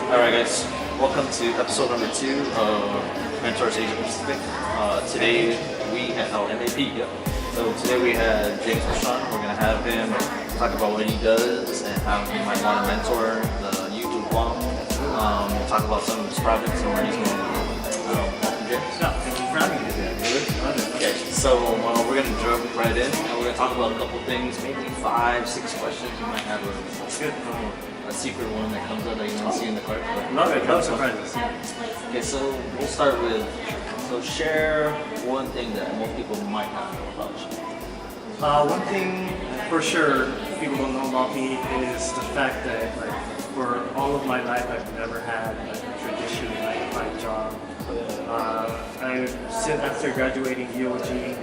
Alright guys, welcome to episode number 2 of Mentors Asia Pacific. Today we had, MAP, yep. So today we had James Pasion. We're going to have him talk about what he does and how he might want to mentor the youth of Guam. Talk about some of his projects and where he's going. Welcome James. No, thank you for having me today. Okay, so we're going to jump right in and we're going to talk about a couple things, maybe 5-6 questions. You might have That's good. a secret one that comes up that you don't see in the cart. Love it. Love surprises. Okay, so we'll start with, share one thing that most people might not know about you. One thing for sure people don't know about me is the fact that for all of my life I've never had a traditional 9-to-5 job. After graduating UOG,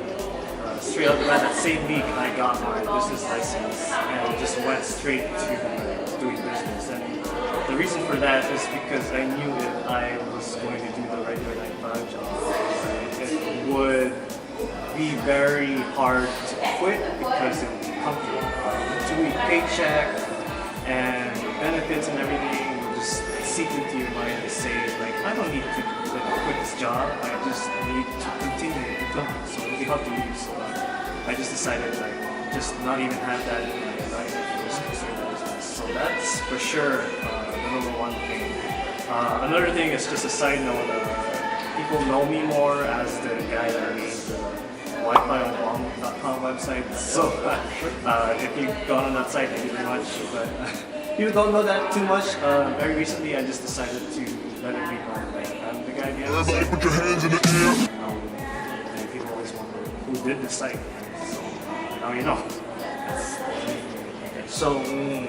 straight out of that same week I got my business license and just went straight to doing business. And the reason for that is because I knew that I was going to do the regular 9-to-5 job, it would be very hard to quit because it would be comfortable. The 2-week paycheck and benefits and everything would just seep into your mind and say, I don't need to quit this job, I just need to continue to do it. So it would be hard to leave. So I just decided just not even have that in my life, just pursue the business. So that's for sure the number one thing. Another thing is just a side note, people know me more as the guy that made the WiFiOnGuam.com website. So if you've gone on that site, thank you very much. But people don't know that too much. Very recently, I just decided to let it be known that I'm the guy behind the site. Put your hands in the air. And people always wonder who did the site. So now you know. So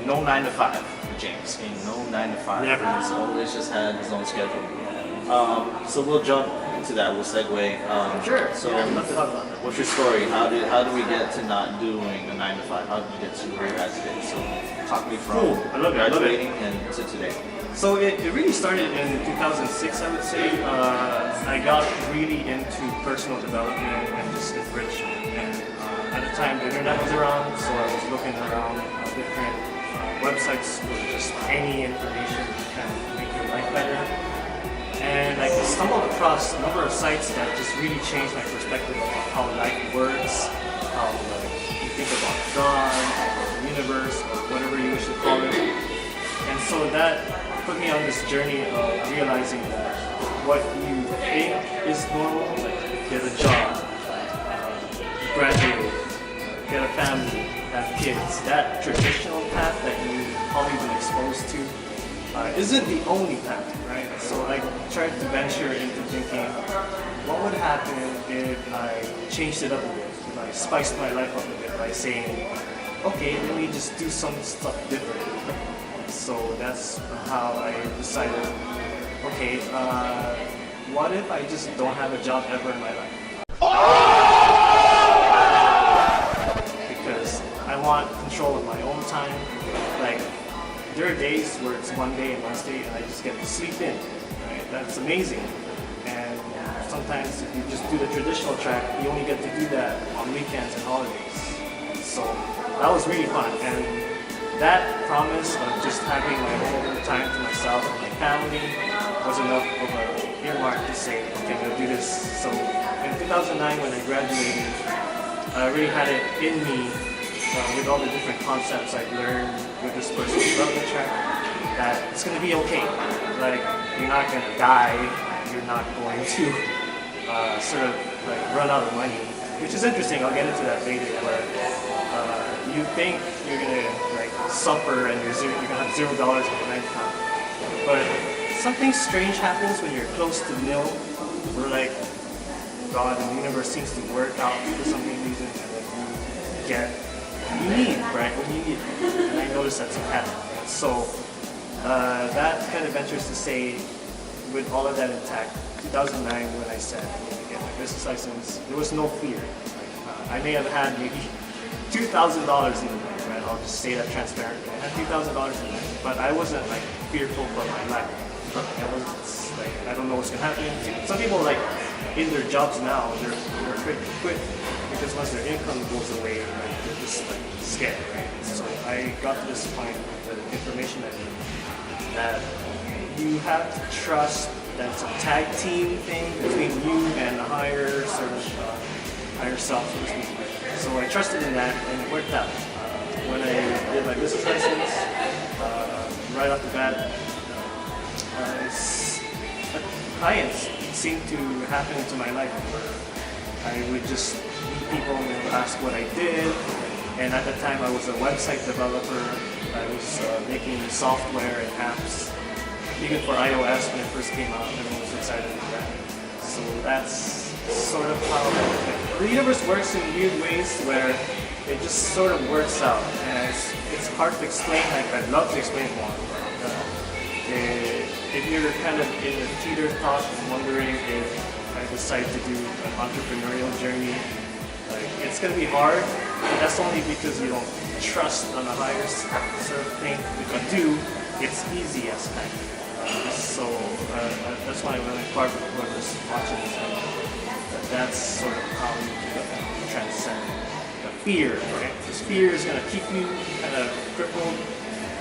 no 9-to-5 for James. No 9-to-5. Never. He's always just had his own schedule. So we'll jump into that. We'll segue. Sure. So yeah, I'd love to talk about that. what's your story? How do we get to not doing a 9-to-5? How did you get to where you're at today? So talk me from Cool. I love it. graduating and to today. So it really started in 2006, I would say. I got really into personal development and just enrichment. And at the time, the internet was around, so I was looking around different websites with just any information to kind of make your life better. And I stumbled across a number of sites that just really changed my perspective of how life works, how you think about God, or the universe, or whatever you wish to call it. And so that put me on this journey of realizing that what you think is normal, like get a job, graduate, get a family, have kids, that traditional path that you've probably been exposed to isn't the only path, right? So I tried to venture into thinking, what would happen if I changed it up a bit, if I spiced my life up a bit by saying, okay, let me just do some stuff different. So that's how I decided, okay, what if I just don't have a job ever in my life? Because I want control of my own time. There are days where it's Monday and Wednesday and I just get to sleep in, right? That's amazing. And sometimes if you just do the traditional track, you only get to do that on weekends and holidays. So that was really fun. And that promise of just having my whole time to myself and my family was enough of an earmark to say, okay, I'm going to do this. So in 2009 when I graduated, I really had it in me with all the different concepts I've learned with this personal development track that it's going to be okay. You're not going to die, you're not going to run out of money, which is interesting. I'll get into that later, where you think you're gonna suffer and you're gonna have $0 in your bank account, but something strange happens when you're close to nil, where God and the universe seems to work out for some reason, and then you get what you need, right? When you need it. And I noticed that's a pattern. So that kind of ventures to say, with all of that intact, 2009 when I said I need to get my business license, there was no fear. I may have had maybe $2,000 in the bank, right? I'll just say that transparently. I had $2,000 in the bank, but I wasn't fearful for my life. I don't know what's gonna happen. Some people in their jobs now, they're quick to quit because once their income goes away, they're just scared, right? So I got to this point with the information I knew that you have to trust that it's a tag team thing between you and the higher sort of higher self. So I trusted in that, and it worked out. When I did my business license, right off the bat, clients seemed to happen into my life where I would just meet people and ask what I did. And at the time, I was a website developer. I was making software and apps, even for iOS when it first came out. Everyone was excited about that. So that's sort of how the universe works in weird ways where it just sort of works out. And it's hard to explain. Like, I'd love to explain more. If you're kind of in a teeter thought wondering if I decide to do an entrepreneurial journey, like, it's going to be hard, but that's only because you don't trust on a higher sort of thing. If you do, it's easy as heck. So that's why when I part with whoever's watching this, that's sort of how you transcend the fear, right? This fear is going to keep you kind of crippled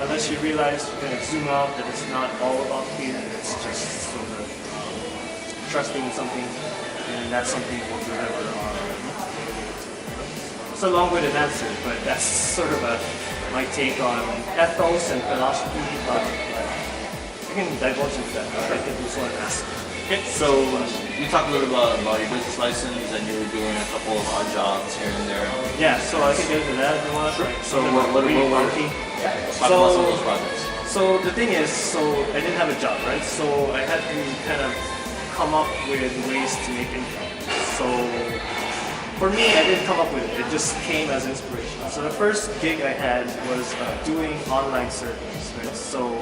unless you realize you're going to zoom out that it's not all about fear, it's just sort of trusting in something, and that's something will deliver on. It's a long-winded answer, but that's sort of my take on ethos and philosophy, but I can divulge into that. I think this one asked. Okay, so you talked a little bit about your business license, and you were doing a couple of odd jobs here and there. Yeah, so I can get into that if you want. Sure. So what really funky. Talk about some of those projects. So the thing is, I didn't have a job, right? So I had to kind of come up with ways to make income. So for me, I didn't come up with it. It just came as inspiration. So the first gig I had was doing online surveys, right? So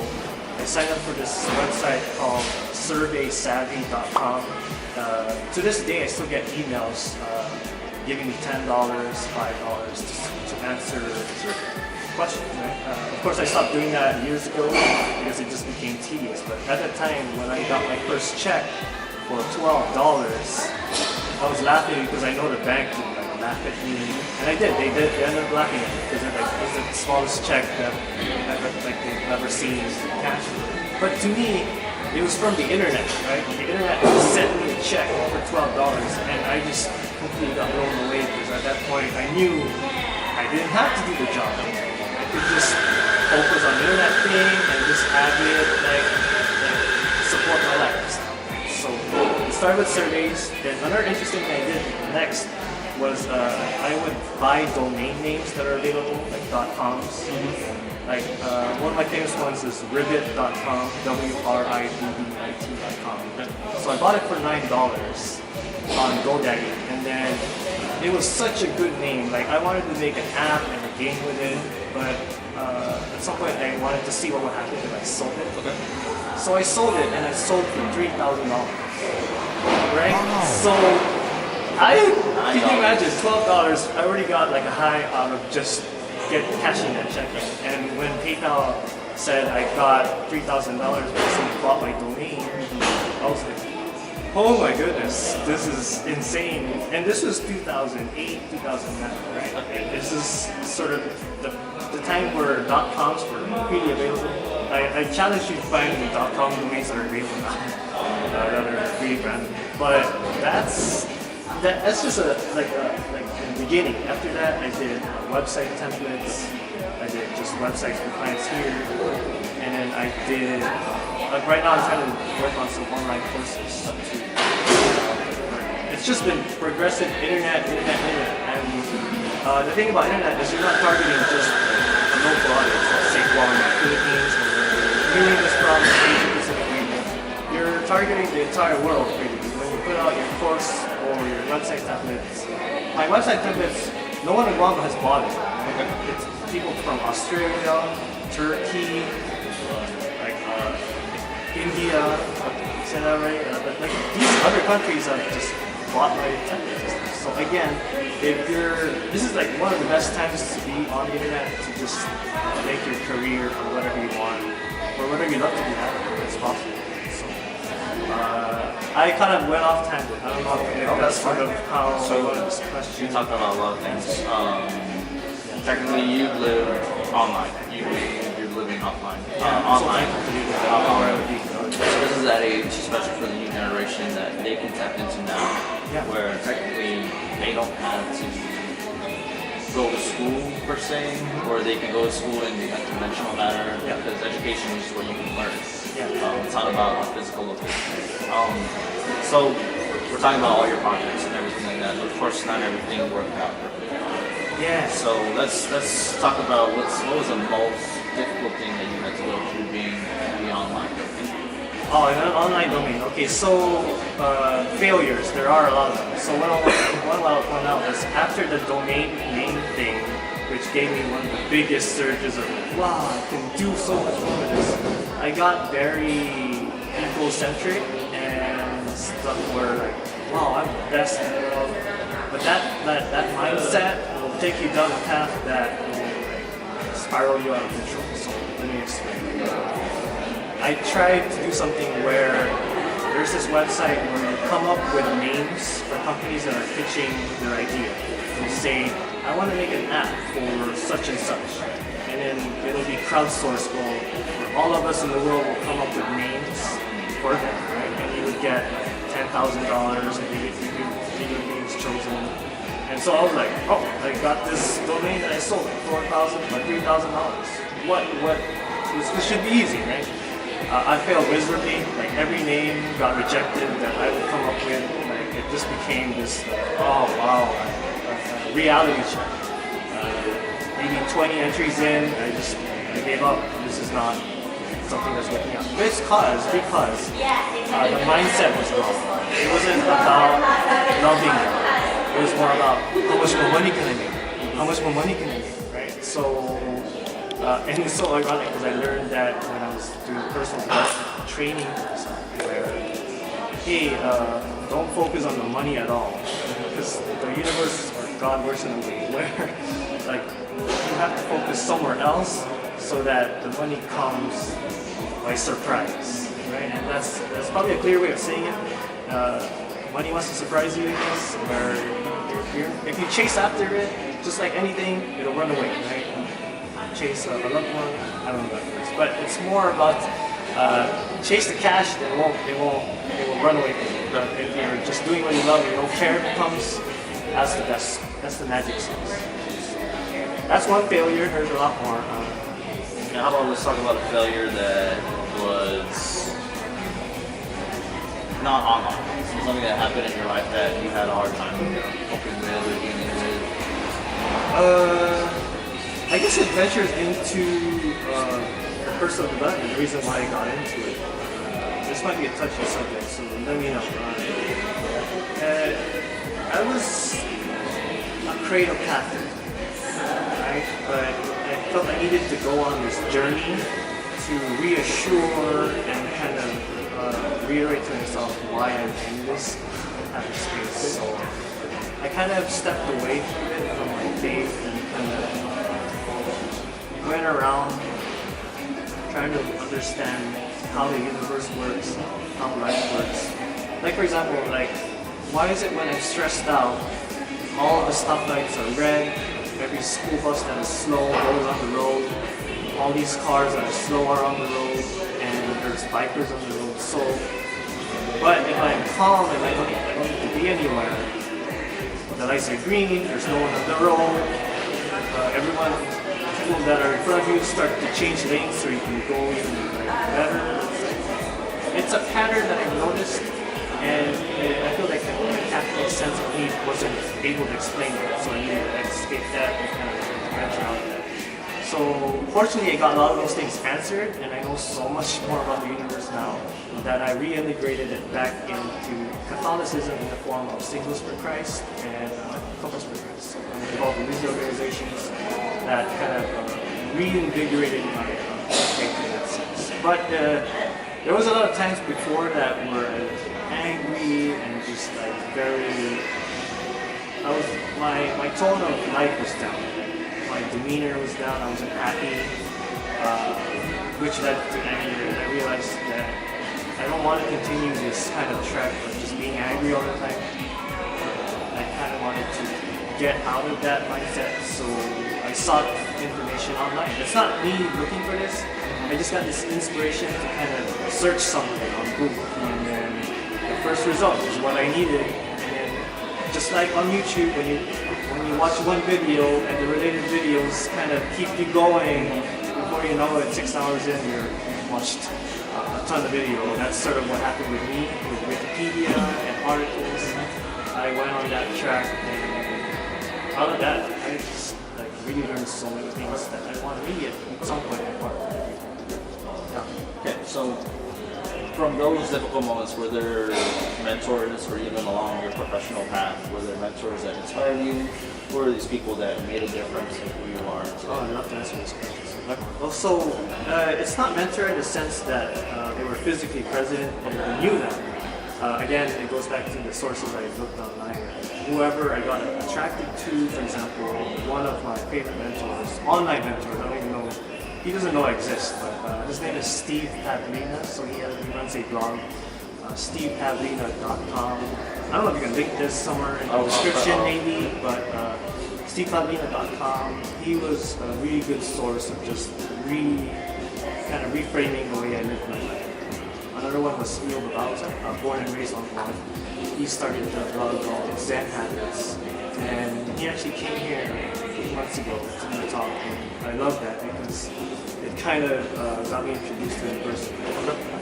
I signed up for this website called surveysavvy.com. To this day, I still get emails giving me $10, $5 to answer questions, right? Of course, I stopped doing that years ago because it just became tedious. But at the time, when I got my first check for $12, I was laughing because I know the bank would like laugh at me, and I did. They ended up laughing at me because they're like, "It's the smallest check that they've ever seen cash." But to me, it was from the internet, right? The internet just sent me a check for $12, and I just completely got blown away because at that point I knew I didn't have to do the job anymore. I could just focus on the internet thing and just have it like support my lifestyle. So it started with surveys. Then another interesting thing I did next was I would buy domain names that are available, like .coms. Like one of my famous ones is ribbit.com, WRIBBIT.com. So I bought it for $9 on GoDaddy, and then it was such a good name. Like, I wanted to make an app and a game with it, but at some point I wanted to see what would happen if I sold it. Okay. So I sold it, and I sold for $3,000. Right? Wow. So can you imagine $12? I already got like a high out of just cashing that check. And when PayPal said I got $3,000 because someone bought my domain, I was like, oh my goodness, this is insane. And this was 2008, 2009, right? And this is sort of the time where .coms were really available. I challenge you to find the .com domains that are available now, that are really random. But that's just the beginning. After that, I did website templates. I did just websites for clients here, and then I did. Like right now, I'm trying to work on some online courses. It's just been progressive internet. And the thing about internet is you're not targeting just a local audience, like say Walmart, Philippines, or viewing this from the Asian Pacific region. You're targeting the entire world, really. When you put out your course or your website templates, my website templates, no one in Guam has bought it. It's people from Australia, Turkey, India, say that right? But like these other countries have just bought my templates. So again, this is like one of the best times to be on the internet to just make your career or whatever you want, or whatever you love to do that, it's possible. So I kind of went off tangent. I don't know if that's sort of how this question. You talked about a lot of things. Technically, you live online. You're living offline. Online. is at age, especially for the new generation, that they can tap into now, where technically they don't have to go to school per se, or they can go to school in a conventional manner, because education is where you can learn. It's not about a physical location. So we're talking about all your projects and everything like that. Of course, not everything worked out perfectly. So let's talk about what was the most difficult thing that you had to go through being the online domain. Oh, an online domain. Okay, so failures, there are a lot of them. So one I'll point out is after the domain name thing, which gave me one of the biggest surges of, wow, I can do so much more with this. I got very egocentric and stuff where like, wow, I'm the best in the world. But that mindset will take you down a path that will spiral you out of control. So let me explain. I tried to do something where there's this website where you come up with names for companies that are pitching their idea. You say, I want to make an app for such and such. And then it'll be crowdsourced, where all of us in the world will come up with names for them, right? And you would get $10,000 if your name's chosen. And so I was like, oh, I got this domain that I sold for $3,000. This should be easy, right? I failed miserably. Like every name got rejected that I would come up with. Like it just became this, oh wow, reality check. Maybe 20 entries in, I gave up. This is not something that's working out. Because the mindset was wrong. It wasn't about loving them. It was more about how much more money can I make? How much more money can I make? Right? So. And it's so ironic because I learned that when I was doing personal development training, where, hey, don't focus on the money at all, because the universe or God works in a way where, like, you have to focus somewhere else so that the money comes by surprise, right? And that's probably a clear way of saying it. Money wants to surprise you, I guess, where if you chase after it, just like anything, it'll run away, right? Chase a loved one, I don't know that first, but it's more about chase the cash, it will run away from you. But if you're just doing what you love and you don't care if it comes, that's the magic sauce. That's one failure, there's a lot more. Now how about let's talk about a failure that was not online. So something that happened in your life that you had a hard time coping with or dealing with. I guess it ventures into personal development, the reason why I got into it. This might be a touchy subject, so let me know. I was a creative captain, right? But I felt I needed to go on this journey to reassure and kind of reiterate to myself why I'm in this type of space. So I kind of stepped away from it, from my faith, and kind of went around trying to understand how the universe works, how life works. Like for example, like why is it when I'm stressed out, all the stoplights are red, every school bus that is slow goes on the road, all these cars that are slow are on the road, and there's bikers on the road. So, but if I'm calm and I don't need to be anywhere, the lights are green, there's no one on the road, people that are in front of you start to change lanes so you can go even better. It's a pattern that I've noticed, and I feel like the capital sense of me wasn't able to explain it, so I needed to escape that and kind of venture out of that. So fortunately I got a lot of those things answered, and I know so much more about the universe now that I reintegrated it back into Catholicism in the form of Singles for Christ and Couples for Christ. So I'm involved in these organizations that kind of reinvigorated my faith in that sense. But there was a lot of times before that where I was angry and just like my tone of life was down. My demeanor was down, I wasn't happy, which led to anger, and I realized that I don't want to continue this kind of track of just being angry all the time. I kind of wanted to get out of that mindset, so I sought information online. It's not me looking for this, I just got this inspiration to kind of search something on Google, and then the first result was what I needed. And then, just like on YouTube, when you watch one video and the related videos kind of keep you going, before you know it, 6 hours in, you've watched a ton of video. That's sort of what happened with me, with Wikipedia and articles. I went on that track, and out of that, I just really learned so many things that I want to read at some point in my life. Yeah. Okay, so from those difficult moments, were there mentors, or even along your professional path, were there mentors that inspired you? Who are these people that made a difference in who you are today? Oh, I'd love to answer this question. Well, so it's not mentor in the sense that they were physically present and I knew them. Again, it goes back to the sources I looked online. Whoever I got attracted to, for example, one of my favorite mentors, online mentors, I don't even know, he doesn't know I exist, but his name is Steve Pavlina, so he runs a blog, stevepavlina.com. I don't know if you can link this somewhere in the description maybe, but stevepavlina.com, he was a really good source of just kind of reframing the way I live my life. Another one was Neil Babauta, born and raised on Guam. He started a blog called Zen Habits, and he actually came here a few months ago to my talk, and I love that because it kind of got me introduced to university.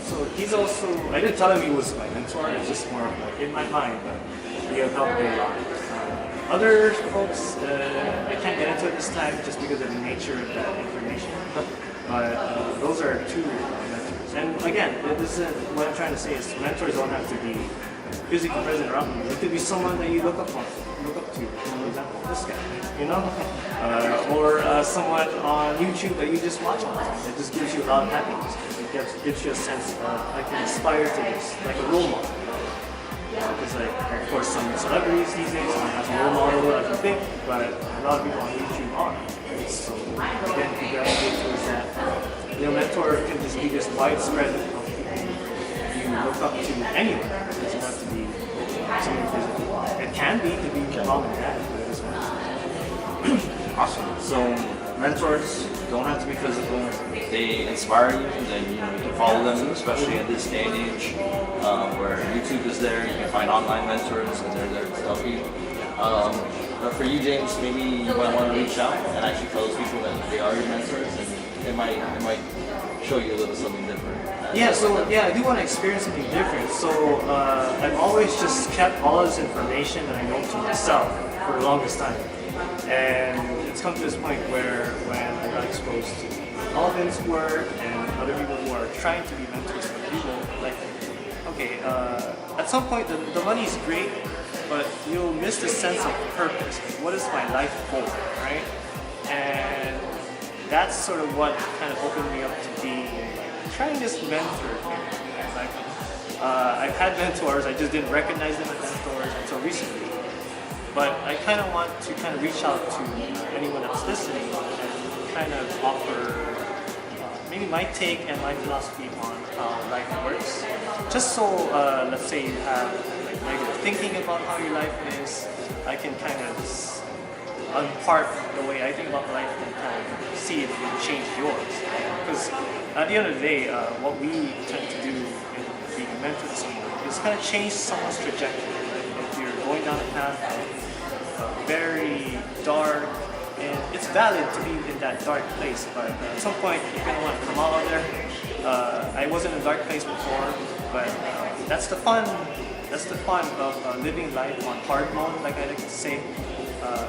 So he's also, I didn't tell him he was my mentor, it's just more of like in my mind, but he helped me a lot. Other folks, I can't get into it this time just because of the nature of that information, but those are two mentors. And again, this is what I'm trying to say is mentors don't have to be physically present around you. It could be someone that you look up to. For example, this guy, you know, or someone on YouTube that you just watch all the time. It just gives you a lot of happiness. It gives you a sense of I can aspire to this, like a role model. Because of course, some celebrities these days aren't as a role model as you think, but a lot of people on YouTube are. So again, if you gravitate towards that, your mentor can just be this widespread of people you look up to anywhere. It doesn't have to be something physical. It can be to be mom and dad, but it doesn't have to be. Awesome. So mentors don't have to be physical. They inspire you, then you can follow them, especially in this day and age where YouTube is there. You can find online mentors, and they're there to help you. But for you, James, maybe you might want to reach out and actually tell those people that they are your mentors, and it might show you a little something different. Yeah, so I do want to experience something different. So I've always just kept all this information that I know to myself for the longest time. And it's come to this point where when I got exposed to Alvin's work and other people who are trying to be mentors for people, like, okay, at some point the money is great, but you'll miss the sense of purpose. What is my life for, right? And that's sort of what kind of opened me up to be trying this mentor thing. Like, I've had mentors, I just didn't recognize them as mentors until recently. But I kind of want to kind of reach out to anyone that's listening and kind of offer maybe my take and my philosophy on how life works. Just so, let's say you have like negative thinking about how your life is, I can kind of unpart the way I think about life and kind of see if it can change yours. Because at the end of the day, what we tend to do in being a mentor to someone is kind of change someone's trajectory. If you're going down a path of very dark, and it's valid to be in that dark place, but at some point you're going to want to come out of there. I wasn't in a dark place before, but that's the fun. That's the fun of living life on hard mode, like I like to say.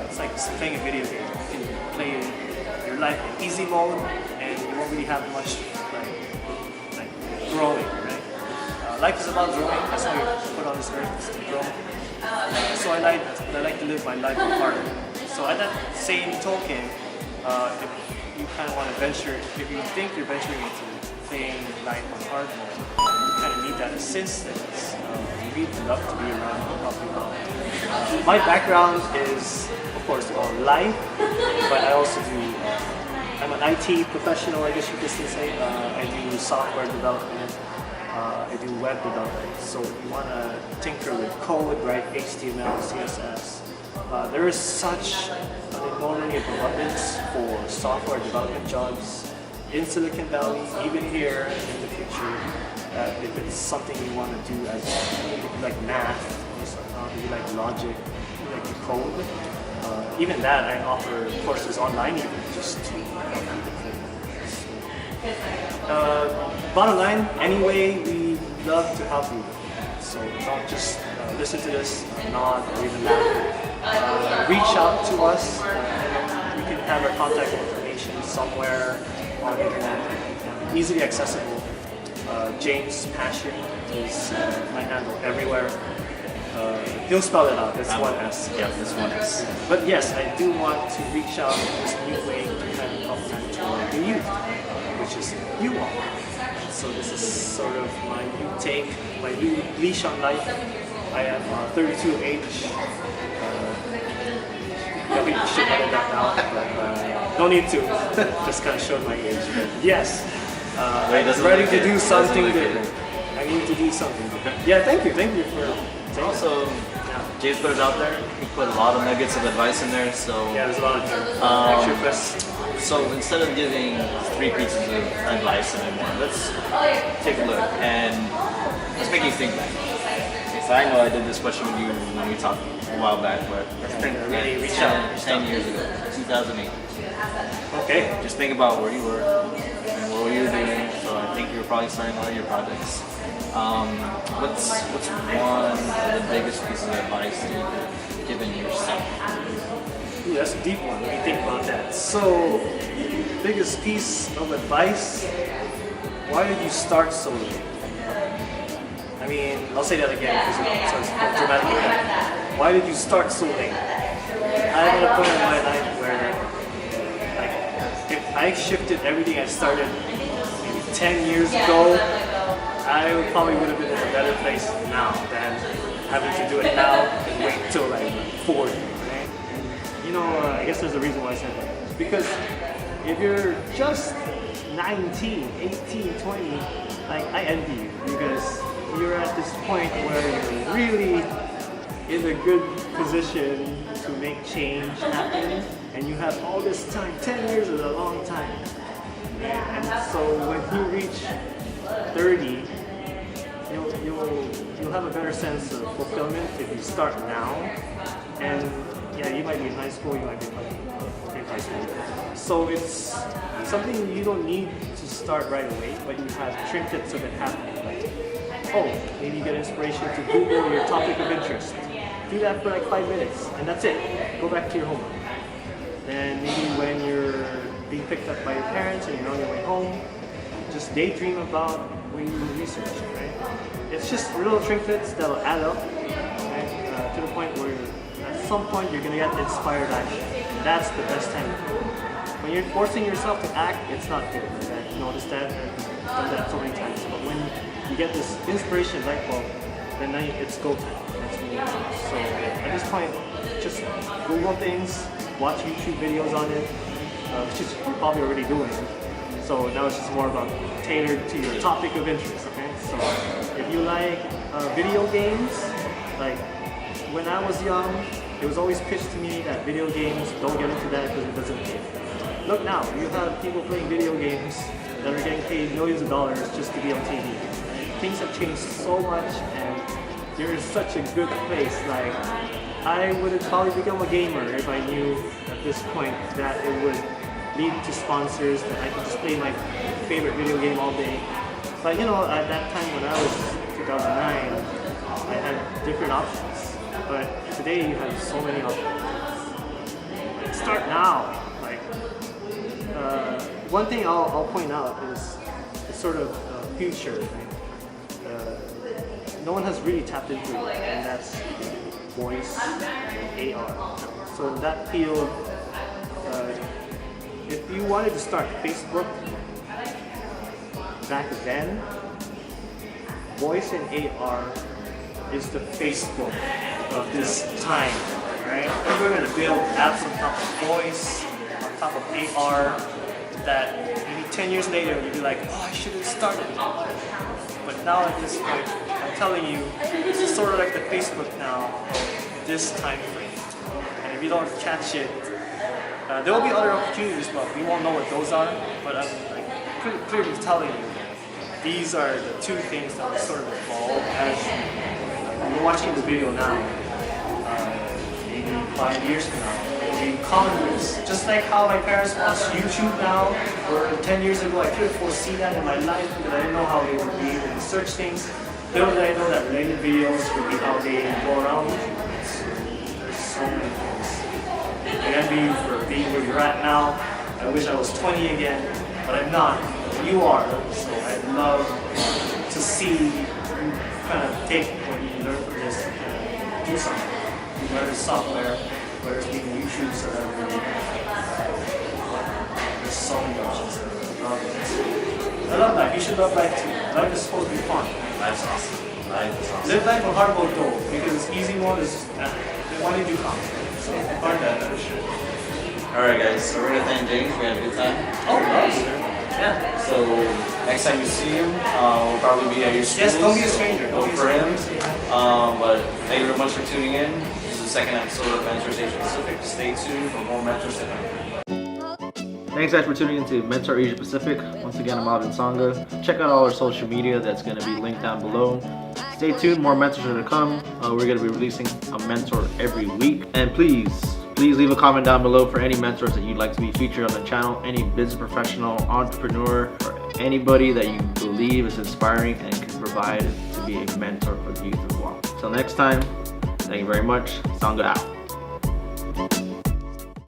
It's like playing a video game. You can play your life in easy mode, and you won't really have much like growing, right? Life is about growing. That's why we're put on this earth, is to grow. So I like to live my life on hard mode. So at that same token, if you kind of want to venture, if you think you're venturing into playing life on hard mode, you kind of need that assistance. You really love to be around and help you out. My background is, of course, on life, but I also do, I'm an IT professional, I guess you could say. I do software development, I do web development. So if you want to tinker with code, write HTML, CSS, there is such an enormity of abundance for software development jobs. in Silicon Valley, even here in the future, that if it's something you want to do as if you like math, or something, if you like logic, you like to code, even that I offer courses online even just to help you with code. Bottom line, anyway, we love to help you. So don't just listen to this, nod, or even laugh. Reach out to us. You can have our contact information somewhere on the internet, easily accessible. James Pasion is my handle everywhere. He'll spell it out. It's one S. Yeah, it's one S. But yes, I do want to reach out in this new way to kind of help mentor the youth, which is you all. So this is sort of my new take, my new leash on life. I am 32H. Yeah, we should edit that out, but no need to. Just kind of showed my age. But yes, I'm ready to do something different. I need to do something different. Yeah, thank you for. Also, James put it out there. He put a lot of nuggets of advice in there. So Yeah, there's a lot of extra requests. So instead of giving 3 pieces of advice anymore, let's take a look and let's make you think back. So I know I did this question with you when we talked a while back, but Really reach out. 10 years ago, 2008. Okay. Just think about where you were and what you were doing. So I think you were probably starting one of your projects. What's one of the biggest pieces of advice that you've given yourself? Ooh, that's a deep one. Let me think about that. So, biggest piece of advice, why did you start so late? I mean, I'll say that again because it sounds dramatic again. Why did you start so late? I'm at a point in my life where, like, if I shifted everything I started maybe 10 years ago, I probably would have been in a better place now than having to do it now and wait till like 40. You know, I guess there's a reason why I said that. It's because if you're just 19, 18, 20, like I envy you because you're at this point where you're really in a good position to make change happen and you have all this time. 10 years is a long time. And so when you reach 30, you'll have a better sense of fulfillment if you start now. And yeah, you might be in high school, you might be in high school. So it's something you don't need to start right away, but you have trinkets of it happening. Like, oh, maybe you get inspiration to Google your topic of interest. Do that for like 5 minutes, and that's it. Go back to your homework. Then maybe when you're being picked up by your parents and you're on your way home, just daydream about when you research, right? It's just little trinkets that'll add up, right? To the point where at some point you're gonna get inspired action. And that's the best time to do it. When you're forcing yourself to act, it's not good. Right? You notice that? I've done that so many times. But when you get this inspiration light bulb, then it's go time. So at this point, just Google things, watch YouTube videos on it, which is you're probably already doing. So now it's just more about tailored to your topic of interest. Okay, so if you like video games, like when I was young, it was always pitched to me that video games, don't get into that because it doesn't pay. Look now, you have people playing video games that are getting paid millions of dollars just to be on TV. Right? Things have changed so much, and you're in such a good place. Like, I would have probably become a gamer if I knew at this point that it would lead to sponsors, that I could just play my favorite video game all day. But you know, at that time when I was 2009, I had different options. But today you have so many options. Start now. Like, one thing I'll point out is the sort of future. Right? No one has really tapped into it, and that's voice and AR. So in that field, if you wanted to start Facebook back then, voice and AR is the Facebook of this time, right? People are going to build apps on top of voice, on top of AR, that maybe 10 years later you'll be like, oh, I should have started. But now at this point, I'm telling you, this is sort of like the Facebook now of this time frame. And if you don't catch it, there will be other opportunities, but we won't know what those are. But I'm like clearly telling you these are the two things that will sort of evolve as you're watching the video now. Maybe 5 years from now, it'll be commonplace. Just like how my parents watch YouTube now, or 10 years ago, I couldn't foresee that in my life because I didn't know how they would be able to search things. Little did I know that related videos would be how they go around YouTube. There's so many things. I envy you for being where you're at now. I wish I was 20 again, but I'm not. You are, so I'd love to see you kind of take what you learn from this and kind of do something. Whether it's software, whether it's being a YouTube celebrity. There's so many options. I love life. You should love life too. Life is supposed to be fun. Life's awesome. Life is awesome. Live life on hard mode though, because it's easy mode is why did you come? So fun that for sure. Alright guys, so we're gonna thank James. We had a good time. Oh, nice. Yeah. So next time you see him, we'll probably be at your school. Yes, don't be a stranger. Don't Look be a for him. stranger. But thank you very much for tuning in. This is the second episode of Mentors Asia Pacific. Stay tuned for more mentors to come. Thanks guys for tuning into Mentor Asia Pacific. Once again, I'm Alvin Sanga. Check out all our social media that's going to be linked down below. Stay tuned, more mentors are to come. We're going to be releasing a mentor every week. And please leave a comment down below for any mentors that you'd like to be featured on the channel. Any business professional, entrepreneur, or anybody that you believe is inspiring and can provide to be a mentor for the youth as well. Till next time, thank you very much. Sanga out.